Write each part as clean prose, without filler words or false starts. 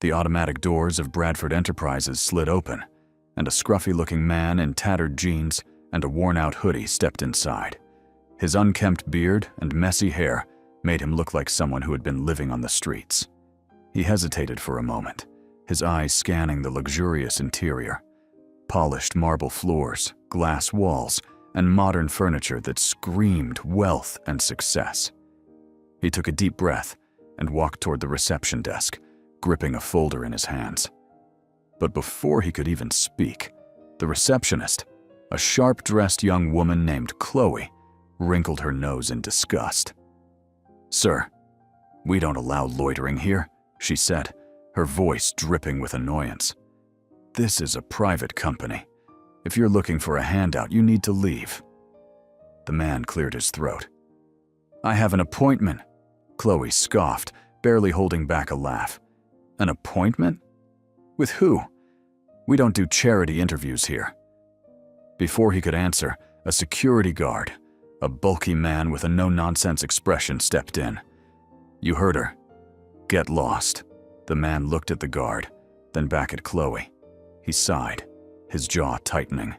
The automatic doors of Bradford Enterprises slid open, and a scruffy-looking man in tattered jeans and a worn-out hoodie stepped inside. His unkempt beard and messy hair made him look like someone who had been living on the streets. He hesitated for a moment, his eyes scanning the luxurious interior. Polished marble floors, glass walls, and modern furniture that screamed wealth and success. He took a deep breath and walked toward the reception desk, gripping a folder in his hands. But before he could even speak, the receptionist, a sharp-dressed young woman named Chloe, wrinkled her nose in disgust. "Sir, we don't allow loitering here," she said, her voice dripping with annoyance. "This is a private company. If you're looking for a handout, you need to leave." The man cleared his throat. "I have an appointment," Chloe scoffed, barely holding back a laugh. "An appointment? With who? We don't do charity interviews here." Before he could answer, a security guard, a bulky man with a no-nonsense expression, stepped in. "You heard her. Get lost." The man looked at the guard, then back at Chloe. He sighed, his jaw tightening.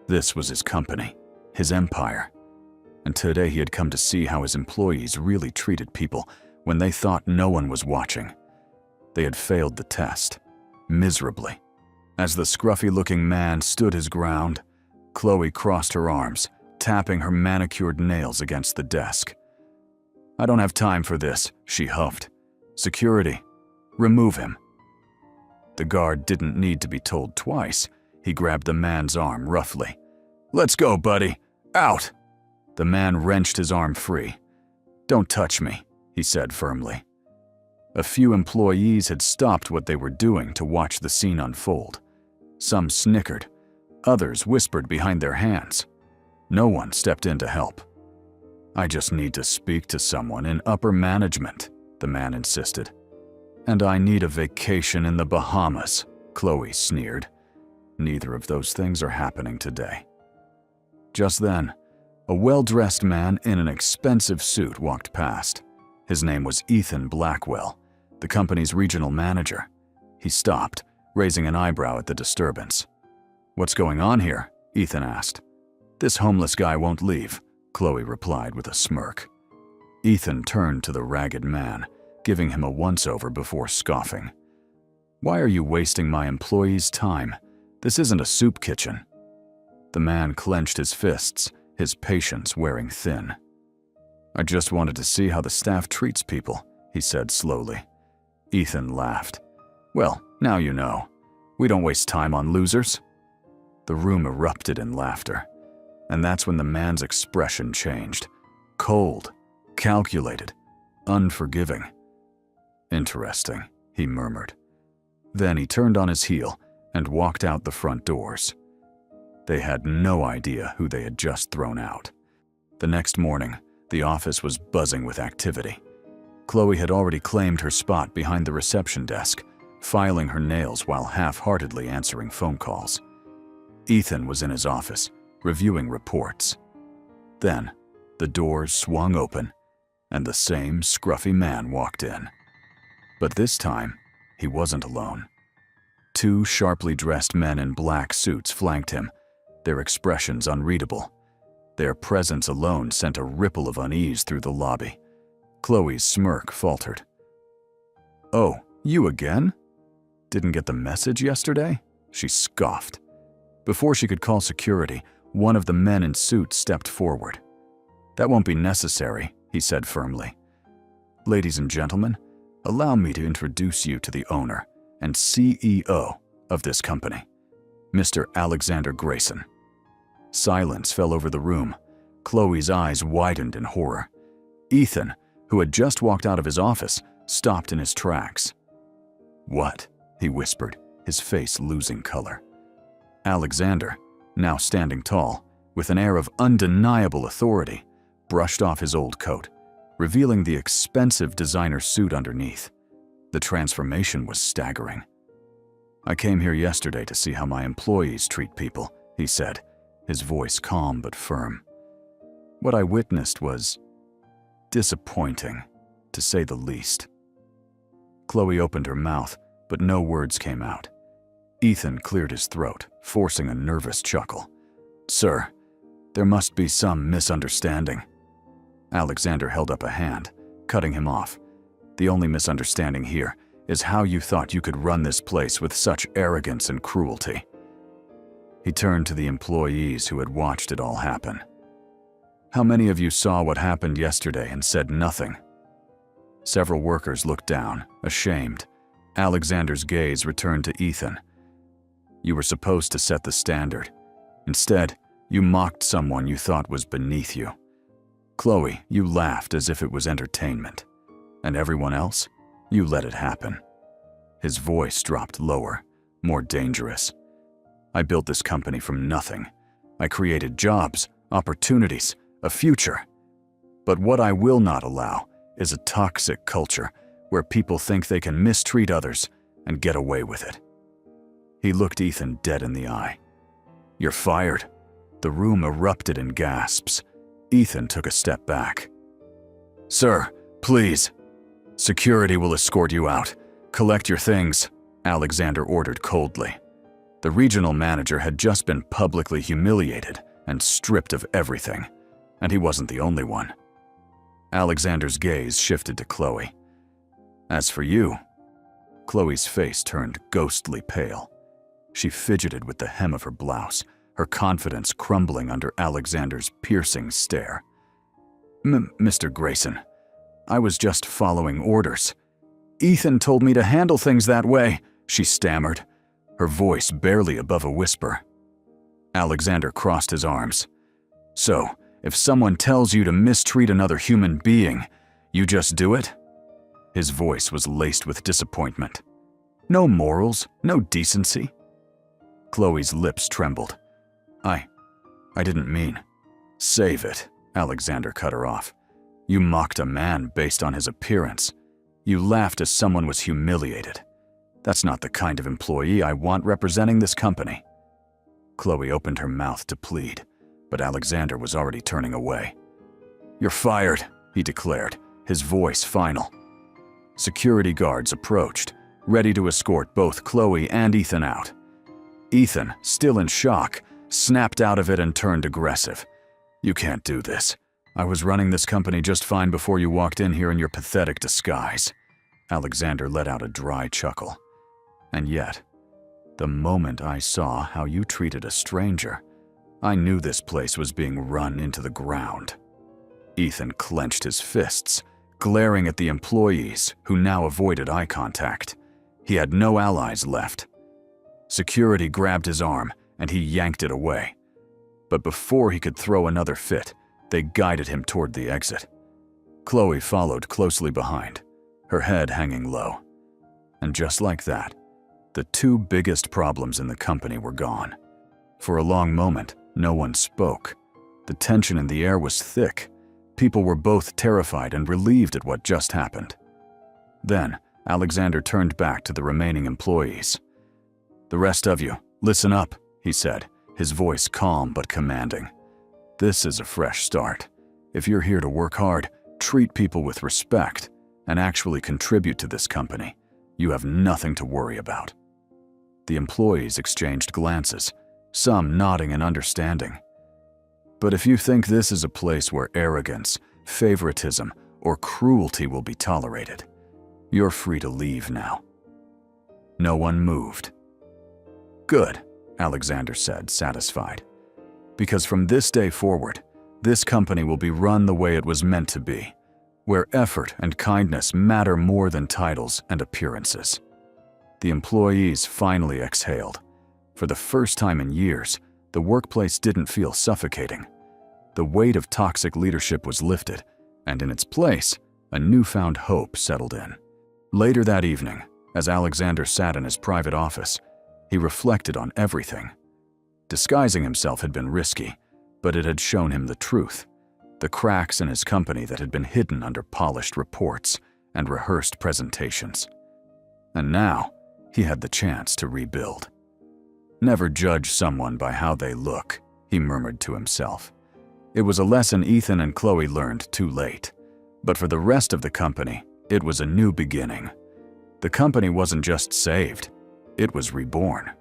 This was his company, his empire. And today he had come to see how his employees really treated people when they thought no one was watching. They had failed the test, miserably. As the scruffy-looking man stood his ground, Chloe crossed her arms, tapping her manicured nails against the desk. "I don't have time for this," she huffed. "Security, remove him." The guard didn't need to be told twice. He grabbed the man's arm roughly. "Let's go, buddy. Out!" The man wrenched his arm free. "Don't touch me," he said firmly. A few employees had stopped what they were doing to watch the scene unfold. Some snickered. Others whispered behind their hands. No one stepped in to help. "I just need to speak to someone in upper management," the man insisted. "And I need a vacation in the Bahamas," Chloe sneered. Neither of those things are happening today. Just then, a well-dressed man in an expensive suit walked past. His name was Ethan Blackwell, the company's regional manager. He stopped, raising an eyebrow at the disturbance. "What's going on here?" Ethan asked. "This homeless guy won't leave," Chloe replied with a smirk. Ethan turned to the ragged man, giving him a once-over before scoffing. "Why are you wasting my employees' time? This isn't a soup kitchen." The man clenched his fists, his patience wearing thin. "I just wanted to see how the staff treats people," he said slowly. Ethan laughed. "Well, now you know. We don't waste time on losers." The room erupted in laughter, and that's when the man's expression changed. Cold, calculated, unforgiving. "Interesting," he murmured. Then he turned on his heel and walked out the front doors. They had no idea who they had just thrown out. The next morning, the office was buzzing with activity. Chloe had already claimed her spot behind the reception desk, filing her nails while half-heartedly answering phone calls. Ethan was in his office, reviewing reports. Then, the doors swung open, and the same scruffy man walked in. But this time, he wasn't alone. Two sharply dressed men in black suits flanked him, their expressions unreadable. Their presence alone sent a ripple of unease through the lobby. Chloe's smirk faltered. "Oh, you again? Didn't get the message yesterday?" she scoffed. Before she could call security, one of the men in suits stepped forward. "That won't be necessary," he said firmly. "Ladies and gentlemen, allow me to introduce you to the owner and CEO of this company, Mr. Alexander Grayson." Silence fell over the room. Chloe's eyes widened in horror. Ethan, who had just walked out of his office, stopped in his tracks. "What?" he whispered, his face losing color. Alexander, now standing tall, with an air of undeniable authority, brushed off his old coat, revealing the expensive designer suit underneath. The transformation was staggering. "I came here yesterday to see how my employees treat people," he said, his voice calm but firm. "What I witnessed was disappointing, to say the least." Chloe opened her mouth, but no words came out. Ethan cleared his throat, forcing a nervous chuckle. "Sir, there must be some misunderstanding." Alexander held up a hand, cutting him off. "The only misunderstanding here is how you thought you could run this place with such arrogance and cruelty." He turned to the employees who had watched it all happen. "How many of you saw what happened yesterday and said nothing?" Several workers looked down, ashamed. Alexander's gaze returned to Ethan. "You were supposed to set the standard. Instead, you mocked someone you thought was beneath you. Chloe, you laughed as if it was entertainment. And everyone else? You let it happen." His voice dropped lower, more dangerous. "I built this company from nothing. I created jobs, opportunities, a future. But what I will not allow is a toxic culture where people think they can mistreat others and get away with it." He looked Ethan dead in the eye. "You're fired." The room erupted in gasps. Ethan took a step back. "Sir, please. Security will escort you out. Collect your things," Alexander ordered coldly. The regional manager had just been publicly humiliated and stripped of everything, and he wasn't the only one. Alexander's gaze shifted to Chloe. "As for you," Chloe's face turned ghostly pale. She fidgeted with the hem of her blouse, her confidence crumbling under Alexander's piercing stare. Mr. Grayson, I was just following orders. Ethan told me to handle things that way," she stammered, her voice barely above a whisper. Alexander crossed his arms. "So, if someone tells you to mistreat another human being, you just do it?" His voice was laced with disappointment. "No morals, no decency?" Chloe's lips trembled. I didn't mean." "Save it," Alexander cut her off. "You mocked a man based on his appearance. You laughed as someone was humiliated. That's not the kind of employee I want representing this company." Chloe opened her mouth to plead, but Alexander was already turning away. "You're fired," he declared, his voice final. Security guards approached, ready to escort both Chloe and Ethan out. Ethan, still in shock, snapped out of it and turned aggressive. "You can't do this. I was running this company just fine before you walked in here in your pathetic disguise." Alexander let out a dry chuckle. "And yet, the moment I saw how you treated a stranger, I knew this place was being run into the ground." Ethan clenched his fists, glaring at the employees who now avoided eye contact. He had no allies left. Security grabbed his arm and he yanked it away. But before he could throw another fit, they guided him toward the exit. Chloe followed closely behind, her head hanging low. And just like that, the two biggest problems in the company were gone. For a long moment, no one spoke. The tension in the air was thick. People were both terrified and relieved at what just happened. Then, Alexander turned back to the remaining employees. "The rest of you, listen up," he said, his voice calm but commanding. "This is a fresh start. If you're here to work hard, treat people with respect, and actually contribute to this company, you have nothing to worry about." The employees exchanged glances, some nodding in understanding. "But if you think this is a place where arrogance, favoritism, or cruelty will be tolerated, you're free to leave now." No one moved. "Good," Alexander said, satisfied. "Because from this day forward, this company will be run the way it was meant to be, where effort and kindness matter more than titles and appearances." The employees finally exhaled. For the first time in years, the workplace didn't feel suffocating. The weight of toxic leadership was lifted, and in its place, a newfound hope settled in. Later that evening, as Alexander sat in his private office, he reflected on everything. Disguising himself had been risky, but it had shown him the truth, the cracks in his company that had been hidden under polished reports and rehearsed presentations. And now, he had the chance to rebuild. "Never judge someone by how they look," he murmured to himself. It was a lesson Ethan and Chloe learned too late, but for the rest of the company, it was a new beginning. The company wasn't just saved, it was reborn.